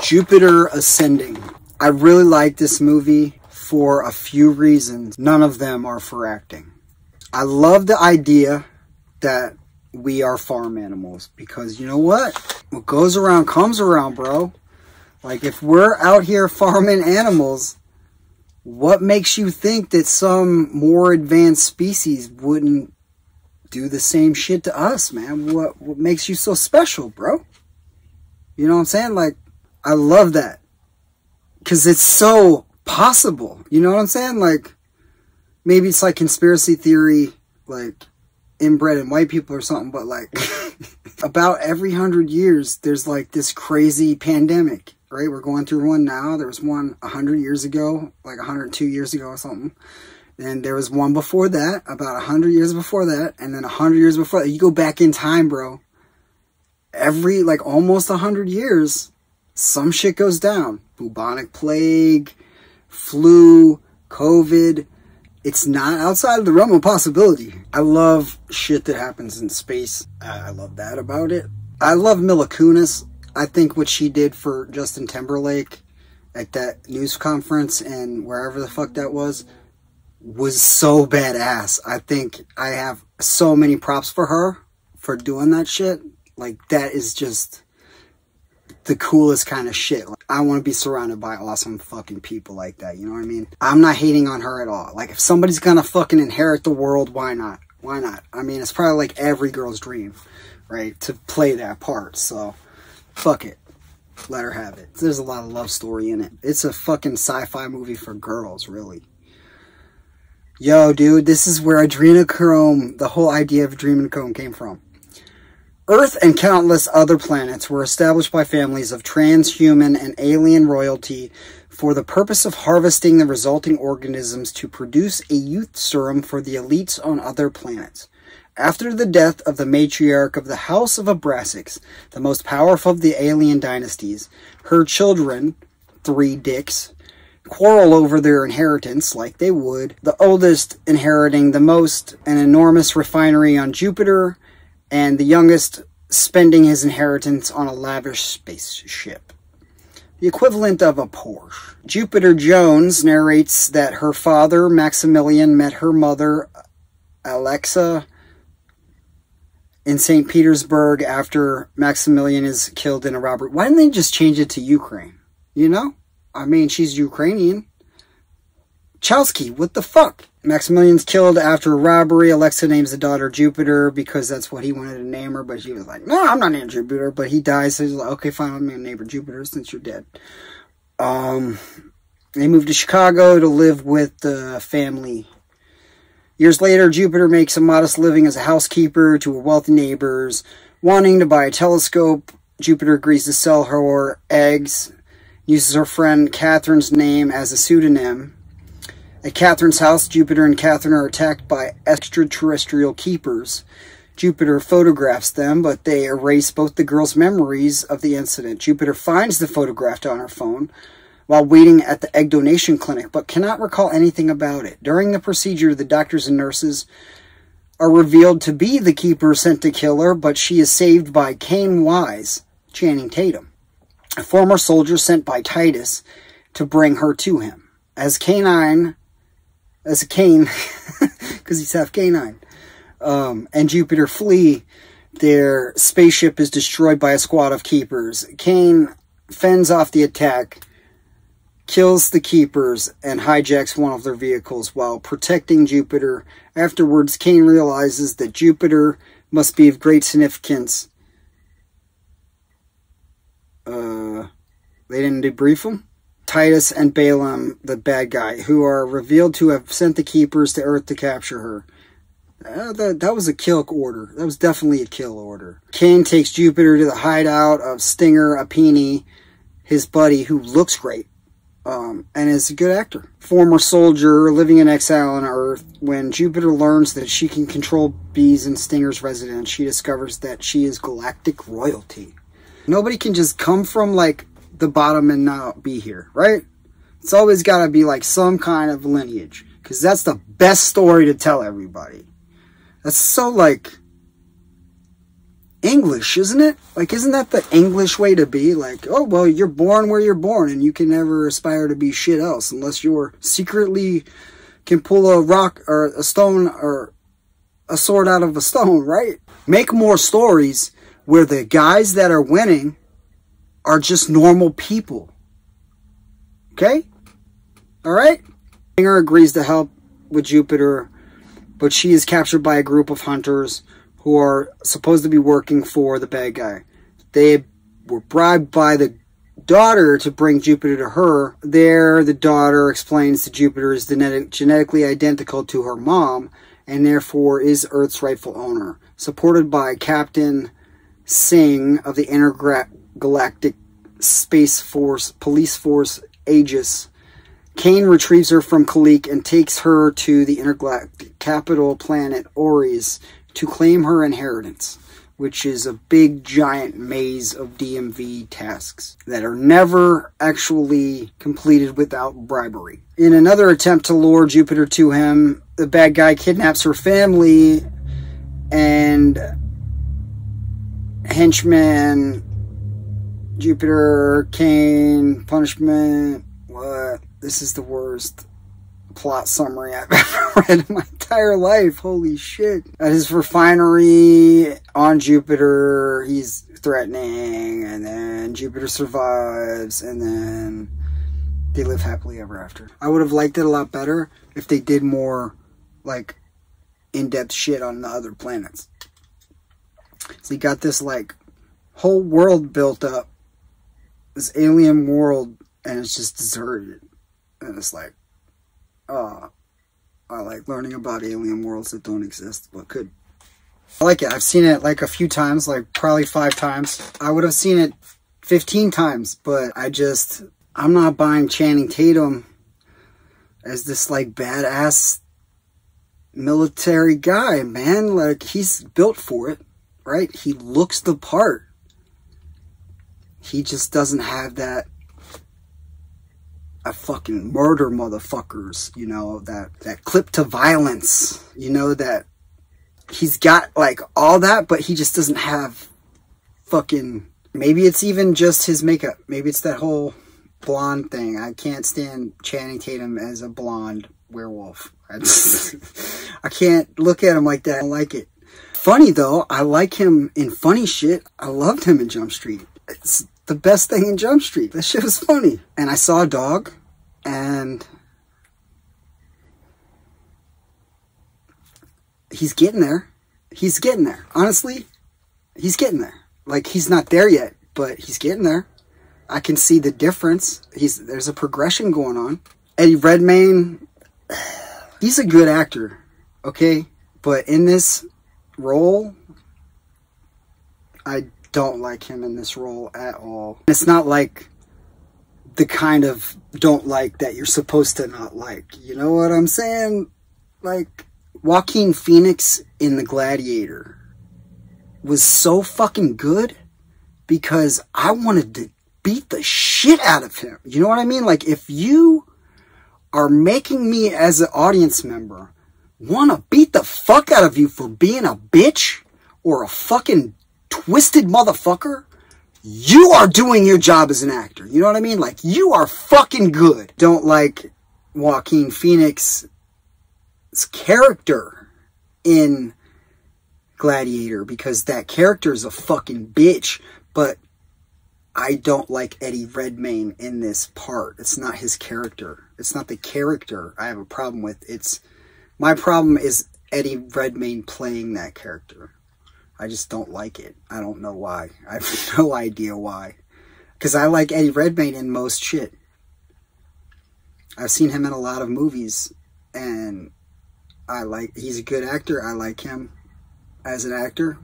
Jupiter Ascending. I really like this movie for a few reasons. None of them are for acting. I love the idea that we are farm animals, because you know what? What goes around comes around, bro. Like, if we're out here farming animals, what makes you think that some more advanced species wouldn't do the same shit to us, man? What makes you so special, bro? You know what I'm saying? Like, I love that. Because it's so possible. You know what I'm saying? Like, maybe it's like conspiracy theory, like inbred in white people or something, but like about every 100 years, there's like this crazy pandemic, right? We're going through one now. There was one 100 years ago, like 102 years ago or something. And there was one before that, about 100 years before that, and then 100 years before that. You go back in time, bro. Every, like, almost 100 years, some shit goes down. Bubonic plague, flu, COVID. It's not outside of the realm of possibility. I love shit that happens in space. I love that about it. I love Mila Kunis. I think what she did for Justin Timberlake at that news conference and wherever the fuck that was so badass. I think I have so many props for her for doing that shit. Like, that is just the coolest kind of shit. Like, I want to be surrounded by awesome fucking people like that. You know what I mean? I'm not hating on her at all. Like, if somebody's gonna fucking inherit the world, why not? Why not? I mean, it's probably like every girl's dream, right? To play that part. So, fuck it. Let her have it. There's a lot of love story in it. It's a fucking sci-fi movie for girls, really. Yo, dude, this is where adrenochrome, the whole idea of adrenochrome came from. Earth and countless other planets were established by families of transhuman and alien royalty for the purpose of harvesting the resulting organisms to produce a youth serum for the elites on other planets. After the death of the matriarch of the House of Abraxas, the most powerful of the alien dynasties, her children, 3 dicks, quarrel over their inheritance like they would, the oldest inheriting the most, an enormous refinery on Jupiter, and the youngest spending his inheritance on a lavish spaceship. The equivalent of a Porsche. Jupiter Jones narrates that her father, Maximilian, met her mother, Alexa, in St. Petersburg after Maximilian is killed in a robbery. Why didn't they just change it to Ukraine? You know? I mean, she's Ukrainian. Chelsky, what the fuck? Maximilian's killed after a robbery. Alexa names the daughter Jupiter because that's what he wanted to name her, but she was like, no, I'm not naming Jupiter. But he dies, so he's like, okay, fine, I'm going to name her Jupiter since you're dead. They moved to Chicago to live with the family. Years later, Jupiter makes a modest living as a housekeeper to her wealthy neighbors. Wanting to buy a telescope, Jupiter agrees to sell her eggs, uses her friend Catherine's name as a pseudonym. At Catherine's house, Jupiter and Catherine are attacked by extraterrestrial keepers. Jupiter photographs them, but they erase both the girls' memories of the incident. Jupiter finds the photograph on her phone while waiting at the egg donation clinic, but cannot recall anything about it. During the procedure, the doctors and nurses are revealed to be the keeper sent to kill her, but she is saved by Kane Wise, Channing Tatum, a former soldier sent by Titus to bring her to him. As Kane, because he's half canine, and Jupiter flee, their spaceship is destroyed by a squad of keepers. Kane fends off the attack, kills the keepers, and hijacks one of their vehicles while protecting Jupiter. Afterwards, Kane realizes that Jupiter must be of great significance. They didn't debrief him? Titus and Balaam, the bad guy, who are revealed to have sent the keepers to Earth to capture her. That was a kill order. That was definitely a kill order. Kane takes Jupiter to the hideout of Stinger Apini, his buddy, who looks great, and is a good actor. Former soldier living in exile on Earth. When Jupiter learns that she can control bees in Stinger's residence, she discovers that she is galactic royalty. Nobody can just come from, like, the bottom and not be here, right? It's always got to be, like, some kind of lineage, because that's the best story to tell everybody. That's so, like, English, isn't it? Like, isn't that the English way to be? Like, oh, well, you're born where you're born, and you can never aspire to be shit else unless you're secretly can pull a rock or a stone or a sword out of a stone, right? Make more stories where the guys that are winning are just normal people. Okay? Alright? Singer agrees to help with Jupiter, but she is captured by a group of hunters who are supposed to be working for the bad guy. They were bribed by the daughter to bring Jupiter to her. There, the daughter explains that Jupiter is genetically identical to her mom, and therefore is Earth's rightful owner. Supported by Captain Singh of the Intergalactic Space Force, Police Force Aegis, Kane retrieves her from Kalik and takes her to the intergalactic capital planet Oris to claim her inheritance, which is a big giant maze of DMV tasks that are never actually completed without bribery. In another attempt to lure Jupiter to him, the bad guy kidnaps her family, and henchman, Jupiter, Kane, punishment, what? This is the worst plot summary I've ever read in my entire life. Holy shit. At his refinery on Jupiter, he's threatening, and then Jupiter survives, and then they live happily ever after. I would have liked it a lot better if they did more, like, in-depth shit on the other planets. So you got this, like, whole world built up, this alien world, and it's just deserted. And it's like, oh, I like learning about alien worlds that don't exist, but could. I like it. I've seen it like a few times, like probably 5 times. I would have seen it 15 times, but I'm not buying Channing Tatum as this like badass military guy, man. Like, he's built for it, right? He looks the part. He just doesn't have that I fucking murder motherfuckers, you know, that clip to violence, you know, that he's got like all that, but he just doesn't have fucking, maybe it's even just his makeup. Maybe it's that whole blonde thing. I can't stand Channing Tatum as a blonde werewolf. I can't look at him like that. I don't like it. Funny though, I like him in funny shit. I loved him in Jump Street. It's the best thing in Jump Street. That shit was funny. And I saw a dog, and he's getting there. He's getting there. Honestly, he's getting there. Like, he's not there yet, but he's getting there. I can see the difference. There's a progression going on. Eddie Redmayne, he's a good actor, okay? But in this role, I don't like him in this role at all. It's not like the kind of don't like that you're supposed to not like. You know what I'm saying? Like, Joaquin Phoenix in The Gladiator was so fucking good because I wanted to beat the shit out of him. You know what I mean? Like, if you are making me as an audience member want to beat the fuck out of you for being a bitch or a fucking twisted motherfucker, you are doing your job as an actor. You know what I mean? Like, you are fucking good. Don't like Joaquin Phoenix's character in Gladiator because that character is a fucking bitch, but I don't like Eddie Redmayne in this part. It's not his character. It's not the character I have a problem with. My problem is Eddie Redmayne playing that character. I just don't like it. I don't know why. I have no idea why. Because I like Eddie Redmayne in most shit. I've seen him in a lot of movies, and he's a good actor. I like him as an actor.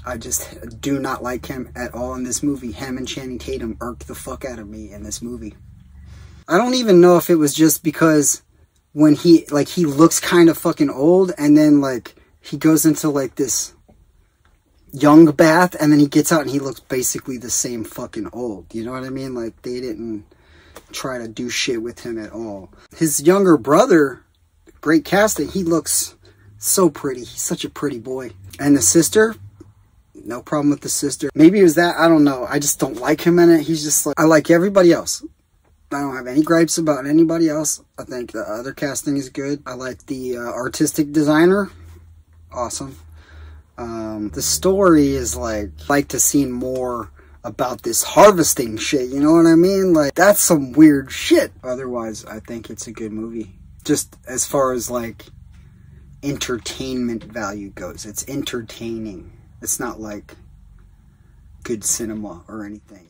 I just do not like him at all in this movie. Him and Channing Tatum irked the fuck out of me in this movie. I don't even know if it was just because when he looks kind of fucking old, and then like he goes into like this young bath, and then he gets out and he looks basically the same fucking old. You know what I mean? Like, they didn't try to do shit with him at all. His younger brother, great casting, he looks so pretty. He's such a pretty boy. And the sister, No problem with the sister. Maybe it was that, I don't know. I just don't like him in it. He's just like, I like everybody else. I don't have any gripes about anybody else. I think the other casting is good. I like the artistic designer. Awesome. The story is like to see more about this harvesting shit, you know what I mean? Like, that's some weird shit. Otherwise, I think it's a good movie. Just as far as like entertainment value goes. It's entertaining. It's not like good cinema or anything.